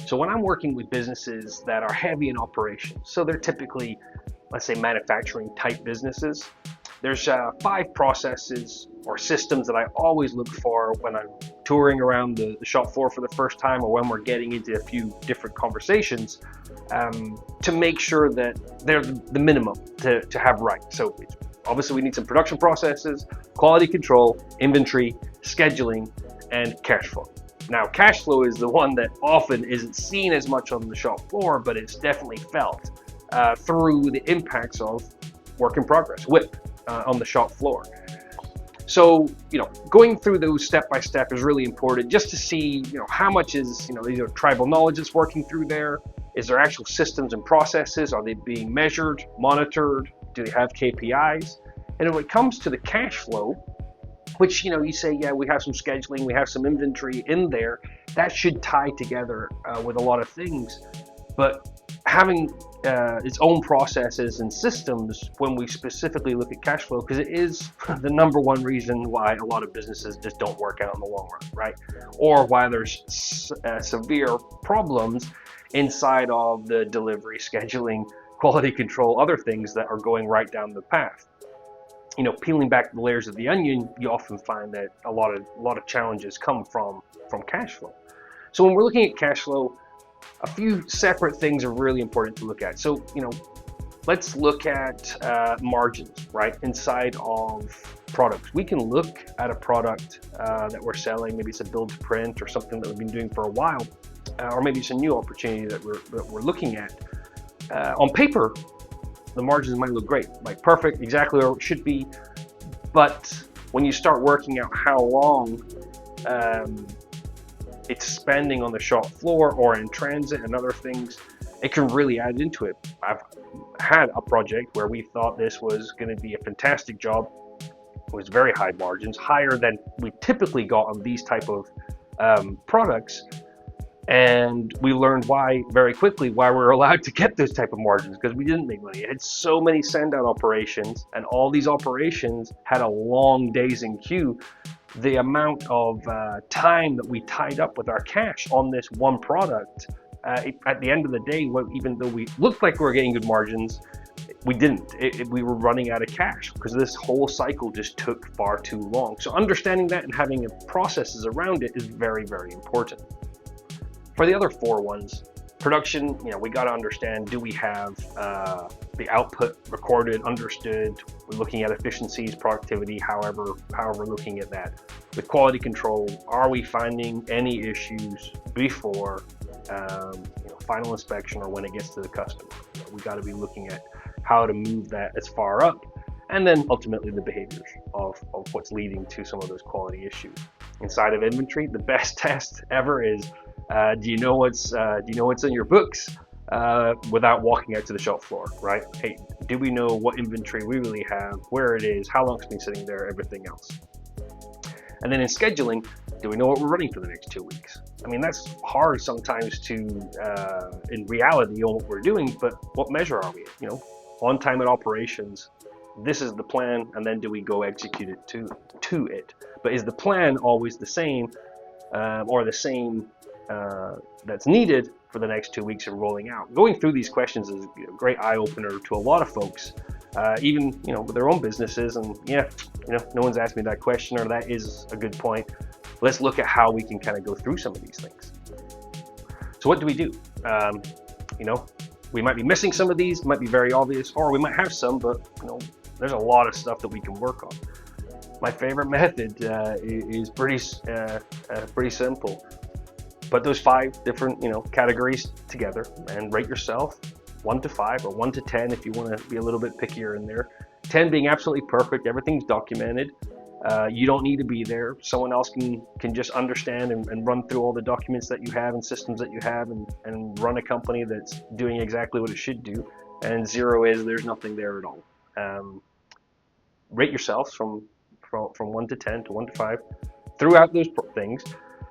So when I'm working with businesses that are heavy in operations, so they're typically, let's say, manufacturing type businesses, there's 5 processes or systems that I always look for when I'm touring around the shop floor for the first time, or when we're getting into a few different conversations, to make sure that they're the minimum to have right. So obviously we need some production processes, quality control, inventory, scheduling, and cash flow. Now, cash flow is the one that often isn't seen as much on the shop floor, but it's definitely felt through the impacts of work in progress, WIP, on the shop floor. So, going through those step by step is really important, just to see, how much is, these are tribal knowledge that's working through there. Is there actual systems and processes? Are they being measured, monitored? Do they have KPIs? And when it comes to the cash flow, which, you say, yeah, we have some scheduling, we have some inventory in there, that should tie together with a lot of things. But having its own processes and systems when we specifically look at cash flow, because it is the number one reason why a lot of businesses just don't work out in the long run, right? Or why there's severe problems inside of the delivery, scheduling, quality control, other things that are going right down the path. Peeling back the layers of the onion, you often find that a lot of challenges come from cash flow. So when we're looking at cash flow, a few separate things are really important to look at. So, let's look at margins, right, inside of products. We can look at a product that we're selling. Maybe it's a build to print or something that we've been doing for a while, or maybe it's a new opportunity that we're looking at. On paper, the margins might look great, like perfect, exactly where it should be. But when you start working out how long it's spending on the shop floor or in transit and other things, it can really add into it. I've had a project where we thought this was going to be a fantastic job. It was very high margins, higher than we typically got on these type of products. And we learned very quickly why we're allowed to get those type of margins, because we didn't make money. It had so many send out operations, and all these operations had a long days in queue. The amount of time that we tied up with our cash on this one product, at the end of the day, even though we looked like we were getting good margins, we didn't. We were running out of cash because this whole cycle just took far too long. So understanding that and having processes around it is very, very important. For the other 4 ones, production, we got to understand, do we have the output recorded, understood? We're looking at efficiencies, productivity, however we're looking at that. With quality control, are we finding any issues before final inspection or when it gets to the customer? We got to be looking at how to move that as far up, and then ultimately the behaviors of what's leading to some of those quality issues. Inside of inventory, the best test ever is, do you know what's in your books without walking out to the shop floor, right? Hey, do we know what inventory we really have, where it is, how long it's been sitting there, everything else? And then in scheduling, do we know what we're running for the next 2 weeks? I mean, that's hard sometimes to, in reality, on what we're doing, but what measure are we at? On time at operations, this is the plan, and then do we go execute it to it? But is the plan always the same, or the same that's needed for the next 2 weeks of rolling out? Going through these questions is a great eye-opener to a lot of folks, even with their own businesses. And no one's asked me that question, or that is a good point. Let's look at how we can kind of go through some of these things. So what do we do? We might be missing some of these, might be very obvious, or we might have some, but there's a lot of stuff that we can work on. My favorite method is pretty simple. Put those 5 different categories together and rate yourself 1 to 5 or 1 to 10 if you want to be a little bit pickier in there. 10 being absolutely perfect, everything's documented. You don't need to be there. Someone else can just understand and run through all the documents that you have and systems that you have and run a company that's doing exactly what it should do. And 0 is there's nothing there at all. Rate yourselves from 1 to 10 to 1 to 5 throughout those things.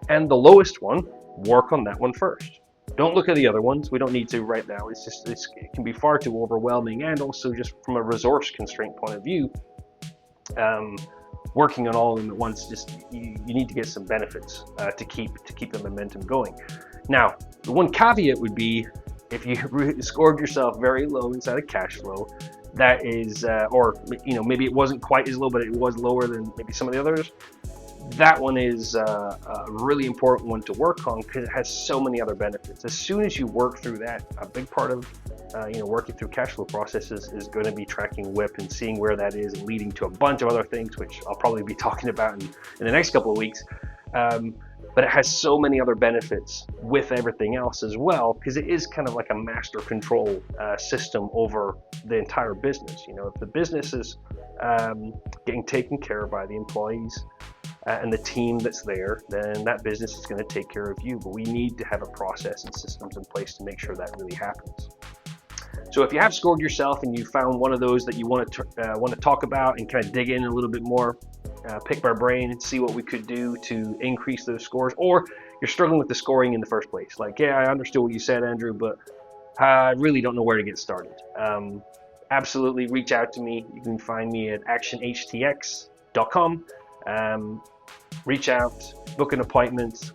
And the lowest one, work on that one first. Don't look at the other ones. We don't need to right now. It can be far too overwhelming, and also just from a resource constraint point of view, working on all of them at once, you need to get some benefits to keep the momentum going. Now, The one caveat would be if you scored yourself very low inside of cash flow, that is, or maybe it wasn't quite as low, but it was lower than maybe some of the others. That one is a really important one to work on because it has so many other benefits. As soon as you work through that, a big part of working through cash flow processes is going to be tracking WIP and seeing where that is, and leading to a bunch of other things, which I'll probably be talking about in the next couple of weeks. But it has so many other benefits with everything else as well, because it is kind of like a master control system over the entire business. If the business is getting taken care of by the employees and the team that's there, then that business is going to take care of you. But we need to have a process and systems in place to make sure that really happens. So if you have scored yourself and you found one of those that you want to talk about and kind of dig in a little bit more, pick my brain and see what we could do to increase those scores, or you're struggling with the scoring in the first place. Like, yeah, I understood what you said, Andrew, but I really don't know where to get started. Absolutely reach out to me. You can find me at ActionHTX.com. Reach out, book an appointment,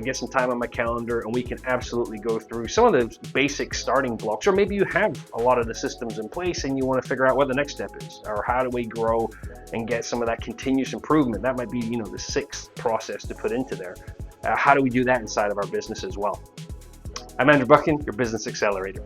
get some time on my calendar, and we can absolutely go through some of those basic starting blocks. Or maybe you have a lot of the systems in place and you want to figure out what the next step is, or how do we grow and get some of that continuous improvement. That might be, the sixth process to put into there. How do we do that inside of our business as well? I'm Andrew Buchan, your Business Accelerator.